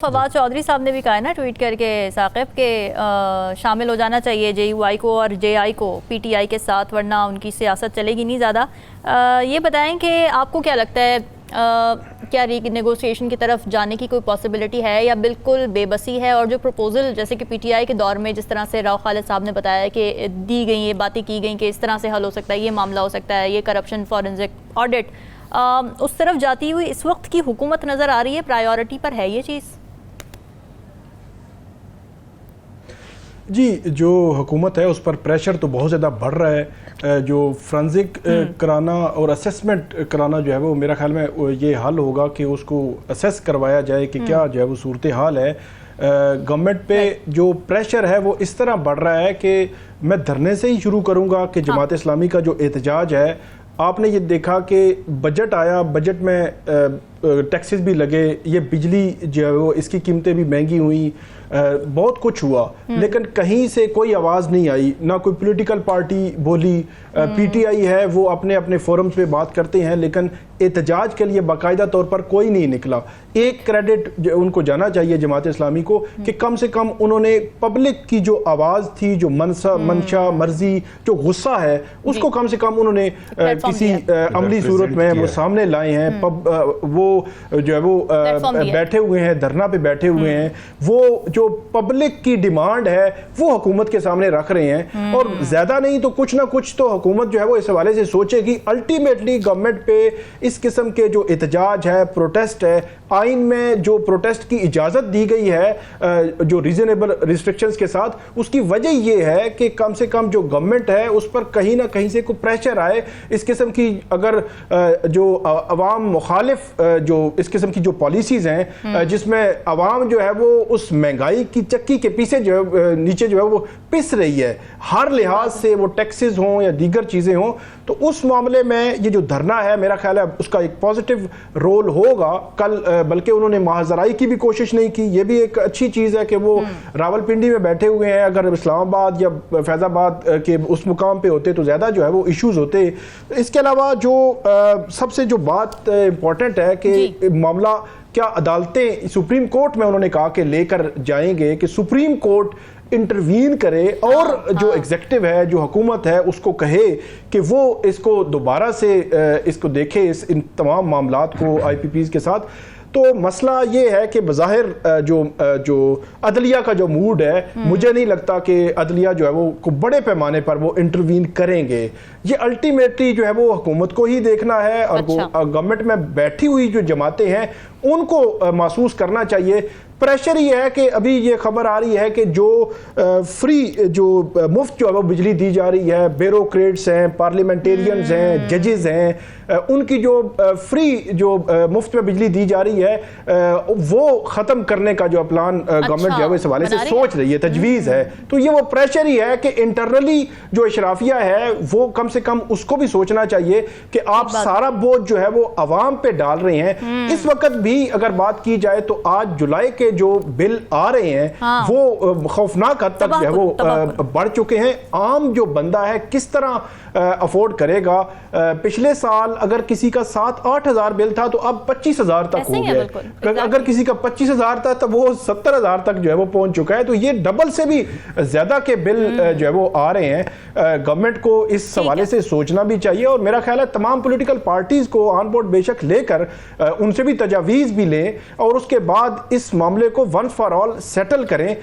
فواد چودھری صاحب نے بھی کہا ہے نا ٹویٹ کر کے ثاقب کے شامل ہو جانا چاہیے جے یو آئی کو اور جے آئی کو پی ٹی آئی کے ساتھ، ورنہ ان کی سیاست چلے گی نہیں زیادہ۔ یہ بتائیں کہ آپ کو کیا لگتا ہے، کیا نیگوسیشن کی طرف جانے کی کوئی پاسبلٹی ہے یا بالکل بے بسی ہے؟ اور جو پروپوزل جیسے کہ پی ٹی آئی کے دور میں جس طرح سے راؤ خالد صاحب نے بتایا کہ دی گئی یہ باتیں کی گئیں کہ اس طرح سے حل ہو سکتا ہے، یہ معاملہ ہو سکتا ہے، یہ کرپشن فورنزک آڈٹ، اس طرف جاتی ہوئی اس وقت کی حکومت نظر آ رہی ہے؟ پرائیورٹی پر ہے یہ چیز؟ جی، جو حکومت ہے اس پر پریشر تو بہت زیادہ بڑھ رہا ہے۔ جو فرنزک کرانا اور اسیسمنٹ کرانا جو ہے وہ میرا خیال میں یہ حل ہوگا کہ اس کو اسیس کروایا جائے کہ کیا جو ہے وہ صورتحال ہے۔ گورنمنٹ پہ جو پریشر ہے وہ اس طرح بڑھ رہا ہے کہ میں دھرنے سے ہی شروع کروں گا کہ جماعت اسلامی کا جو احتجاج ہے، آپ نے یہ دیکھا کہ بجٹ آیا، بجٹ میں ٹیکسز بھی لگے، یہ بجلی جو ہے وہ اس کی قیمتیں بھی مہنگی ہوئیں، بہت کچھ ہوا، لیکن کہیں سے کوئی آواز نہیں آئی، نہ کوئی پولیٹیکل پارٹی بولی۔ پی ٹی آئی ہے وہ اپنے اپنے فورمز پہ بات کرتے ہیں، لیکن احتجاج کے لیے باقاعدہ طور پر کوئی نہیں نکلا۔ ایک کریڈٹ ان کو جانا چاہیے جماعت اسلامی کو کہ کم سے کم انہوں نے پبلک کی جو آواز تھی، جو منشا مرضی، جو غصہ ہے، اس کو کم سے کم انہوں نے کسی عملی صورت میں وہ سامنے لائے ہیں۔ وہ جو ہے وہ بیٹھے ہوئے ہیں، دھرنا پہ بیٹھے ہوئے ہیں، وہ جو پبلک کی ڈیمانڈ ہے وہ حکومت کے سامنے رکھ رہے ہیں، اور زیادہ نہیں تو کچھ نہ کچھ تو حکومت جو ہے وہ اس حوالے سے سوچے گی۔ الٹیمیٹلی گورنمنٹ پہ اس قسم کے جو احتجاج ہے، پروٹیسٹ ہے، آئین میں جو پروٹیسٹ کی اجازت دی گئی ہے جو ریزنیبل ریسٹرکشنز کے ساتھ، اس کی وجہ یہ ہے کہ کم سے کم جو گورنمنٹ ہے اس پر کہیں نہ کہیں سے کوئی پریشر آئے۔ اس قسم کی اگر جو عوام مخالف جو اس قسم کی جو پالیسیز ہیں جس میں عوام جو ہے وہ اس مہنگائی کی چکی کے پیچھے جو ہے نیچے جو ہے وہ پس رہی ہے، ہر لحاظ سے وہ ٹیکسز ہوں یا دیگر چیزیں ہوں، تو اس معاملے میں یہ جو دھرنا ہے میرا خیال ہے اس کا ایک پازیٹیو رول ہوگا کل۔ بلکہ انہوں نے محاذرائی کی بھی کوشش نہیں کی، یہ بھی ایک اچھی چیز ہے کہ وہ راولپنڈی میں بیٹھے ہوئے ہیں۔ اگر اسلام آباد یا فیض آباد کے اس مقام پہ ہوتے تو زیادہ جو ہے وہ ایشوز ہوتے۔ اس کے علاوہ جو سب سے جو بات امپورٹنٹ ہے کہ معاملہ کیا عدالتیں سپریم کورٹ میں انہوں نے کہا کہ لے کر جائیں گے کہ سپریم کورٹ انٹروین کرے اور جو ایگزیکٹو ہے، جو حکومت ہے، اس کو کہے کہ وہ اس کو دوبارہ سے اس کو دیکھے، ان تمام معاملات کو آئی پی پیز کے ساتھ۔ تو مسئلہ یہ ہے کہ بظاہر جو عدلیہ کا جو موڈ ہے، مجھے نہیں لگتا کہ عدلیہ جو ہے وہ بڑے پیمانے پر وہ انٹروین کریں گے۔ یہ الٹیمیٹلی جو ہے وہ حکومت کو ہی دیکھنا ہے، اور گورنمنٹ میں بیٹھی ہوئی جو جماعتیں ہیں ان کو محسوس کرنا چاہیے۔ پریشر یہ ہے کہ ابھی یہ خبر آ رہی ہے کہ جو فری جو مفت جو ہے وہ بجلی دی جا رہی ہے، بیوروکریٹس ہیں، پارلیمنٹیرینز ہیں، ججز ہیں، ان کی جو فری جو مفت میں بجلی دی جا رہی ہے وہ ختم کرنے کا جو پلان گورنمنٹ جو ہے وہ اس حوالے سے سوچ رہی ہے، تجویز ہے۔ تو یہ وہ پریشر ہی ہے کہ انٹرنلی جو اشرافیہ ہے وہ کم سے کم اس کو بھی سوچنا چاہیے کہ آپ سارا بوجھ جو ہے وہ عوام پہ ڈال رہے ہیں۔ اس وقت بھی اگر بات کی جائے تو آج جولائی کے جو بل آ رہے ہیں وہ خوفناک حد تک جو ہے وہ بڑھ چکے ہیں۔ عام جو بندہ ہے کس طرح افورڈ کرے گا؟ پچھلے سال اگر کسی کا 7-8 ہزار بل تھا تو اب 25,000 تک ہو گیا، اگر کسی کا 25,000 تھا تو وہ 70,000 تک جو ہے وہ پہنچ چکا ہے۔ تو یہ ڈبل سے بھی زیادہ کے بل جو ہے وہ آ رہے ہیں۔ گورنمنٹ کو اس حوالے سے سوچنا بھی چاہیے، اور میرا خیال ہے تمام پولیٹیکل پارٹیز کو آن بورڈ بے شک لے کر ان سے بھی تجاویز بھی لیں، اور اس کے بعد اس معاملے کو ون فار آل سیٹل کریں۔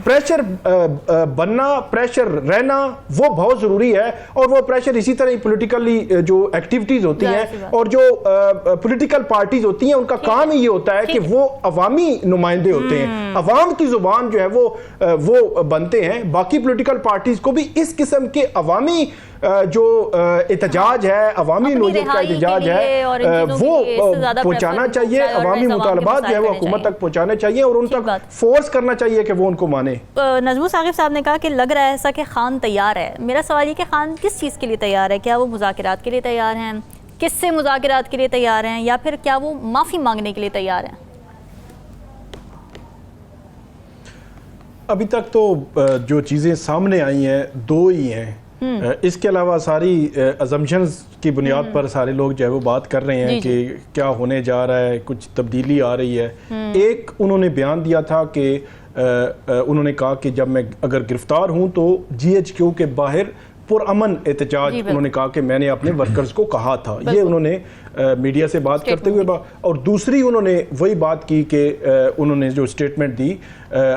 پریشر بننا، پریشر رہنا وہ بہت ضروری ہے، اور وہ پریشر اسی طرح پولیٹیکلی جو ایکٹیویٹیز ہوتی ہیں اور جو پولیٹیکل پارٹیز ہوتی ہیں ان کا کام ہی یہ ہوتا ہے کہ وہ عوامی نمائندے ہوتے ہیں، عوام کی زبان جو ہے وہ بنتے ہیں۔ باقی پولیٹیکل پارٹیز کو بھی اس قسم کے عوامی جو احتجاج ہے، عوامی نوعیت کا احتجاج ہے وہ پہنچانا چاہیے، عوامی مطالبات جو ہے وہ حکومت تک پہنچانے چاہیے اور ان تک فورس کرنا چاہیے کہ وہ ان کو مانے۔ نظمو ثاقب صاحب نے کہا کہ لگ رہا ہے ایسا کہ خان تیار ہے۔ میرا سوال یہ کہ خان کس چیز کے لیے تیار ہے؟ کیا وہ مذاکرات کے لیے تیار ہیں؟ کس سے مذاکرات کے لیے تیار ہیں؟ یا پھر کیا وہ معافی مانگنے کے لیے تیار ہیں؟ ابھی تک تو جو چیزیں سامنے آئی ہیں دو ہی ہیں، اس کے علاوہ ساری assumptions کی بنیاد پر سارے لوگ جو ہے وہ بات کر رہے ہیں کہ کیا ہونے جا رہا ہے, کچھ تبدیلی آ رہی ہے. ایک انہوں نے بیان دیا تھا کہ انہوں نے کہا کہ جب میں اگر گرفتار ہوں تو GHQ کے باہر پرامن احتجاج, انہوں نے کہا کہ میں نے اپنے ورکرز کو کہا تھا. یہ انہوں نے میڈیا سے بات کرتے ہوئے اور دوسری انہوں نے وہی بات کی کہ انہوں نے جو اسٹیٹمنٹ دی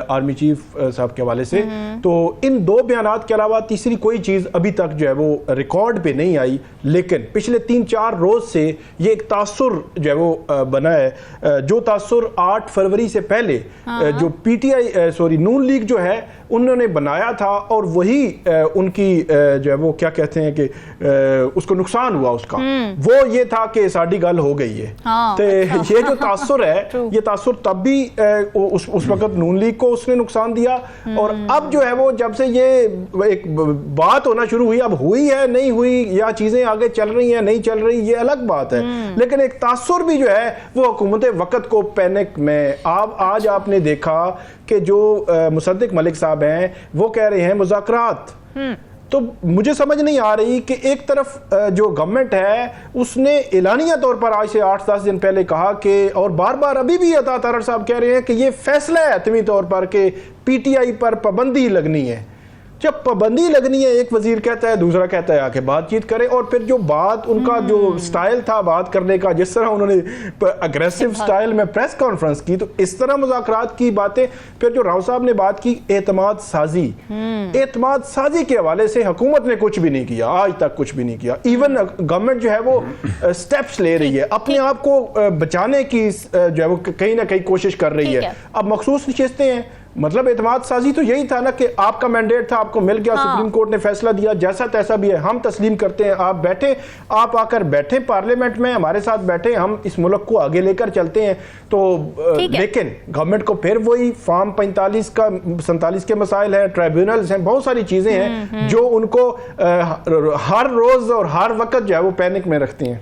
آرمی چیف صاحب کے حوالے سے, تو ان دو بیانات کے علاوہ تیسری کوئی چیز ابھی تک جو ہے وہ ریکارڈ پہ نہیں آئی. لیکن پچھلے 3-4 روز سے یہ ایک تاثر جو ہے وہ بنا ہے, جو تاثر 8 فروری سے پہلے جو PTI نون لیگ جو ہے انہوں نے بنایا تھا, اور وہی ان کی جو ہے وہ کیا کہتے ہیں کہ اس کو نقصان ہوا اس کا, وہ یہ تھا کہ ساڑی گل ہو گئی ہے. تو یہ جو تاثر ہے, یہ تاثر تب بھی اس وقت نون لیگ کو اس نے نقصان دیا, اور اب جو ہے وہ جب سے یہ ایک بات ہونا شروع ہوئی, اب ہوئی ہے نہیں ہوئی یا چیزیں آگے چل رہی ہیں نہیں چل رہی, یہ الگ بات ہے, لیکن ایک تاثر بھی جو ہے وہ حکومت وقت کو پینک میں. آج آپ نے دیکھا کہ جو مصدق ملک صاحب ہیں وہ کہہ رہے ہیں مذاکرات, تو مجھے سمجھ نہیں آ رہی کہ ایک طرف جو گورنمنٹ ہے اس نے اعلانیہ طور پر آج سے 8-10 دن پہلے کہا کہ, اور بار بار ابھی بھی عطا تارڑ صاحب کہہ رہے ہیں کہ یہ فیصلہ ہے حتمی طور پر کہ PTI پر پابندی لگنی ہے. جب پابندی لگنی ہے, ایک وزیر کہتا ہے, دوسرا کہتا ہے آکے بات چیت کرے, اور پھر جو بات ان کا جو سٹائل تھا بات کرنے کا, جس طرح انہوں نے اگریسو سٹائل میں پریس کانفرنس کی, تو اس طرح مذاکرات کی باتیں. پھر جو راؤ صاحب نے بات کی اعتماد سازی, اعتماد سازی کے حوالے سے حکومت نے کچھ بھی نہیں کیا, آج تک کچھ بھی نہیں کیا. ایون گورنمنٹ جو ہے وہ سٹیپس لے رہی ہے, اپنے آپ کو بچانے کی جو ہے وہ کہیں نہ کہیں کوشش کر رہی ہے. اب مخصوص نشستیں ہیں, مطلب اعتماد سازی تو یہی تھا نا کہ آپ کا مینڈیٹ تھا, آپ کو مل گیا, سپریم کورٹ نے فیصلہ دیا, جیسا تیسا بھی ہے ہم تسلیم کرتے ہیں, آپ بیٹھیں, آپ آ کر بیٹھیں پارلیمنٹ میں ہمارے ساتھ بیٹھیں, ہم اس ملک کو آگے لے کر چلتے ہیں. تو لیکن گورنمنٹ کو پھر وہی فارم 47 کے مسائل ہیں, ٹرائبیونلز ہیں, بہت ساری چیزیں ہیں جو ان کو ہر روز اور ہر وقت جو ہے وہ پینک میں رکھتی ہیں.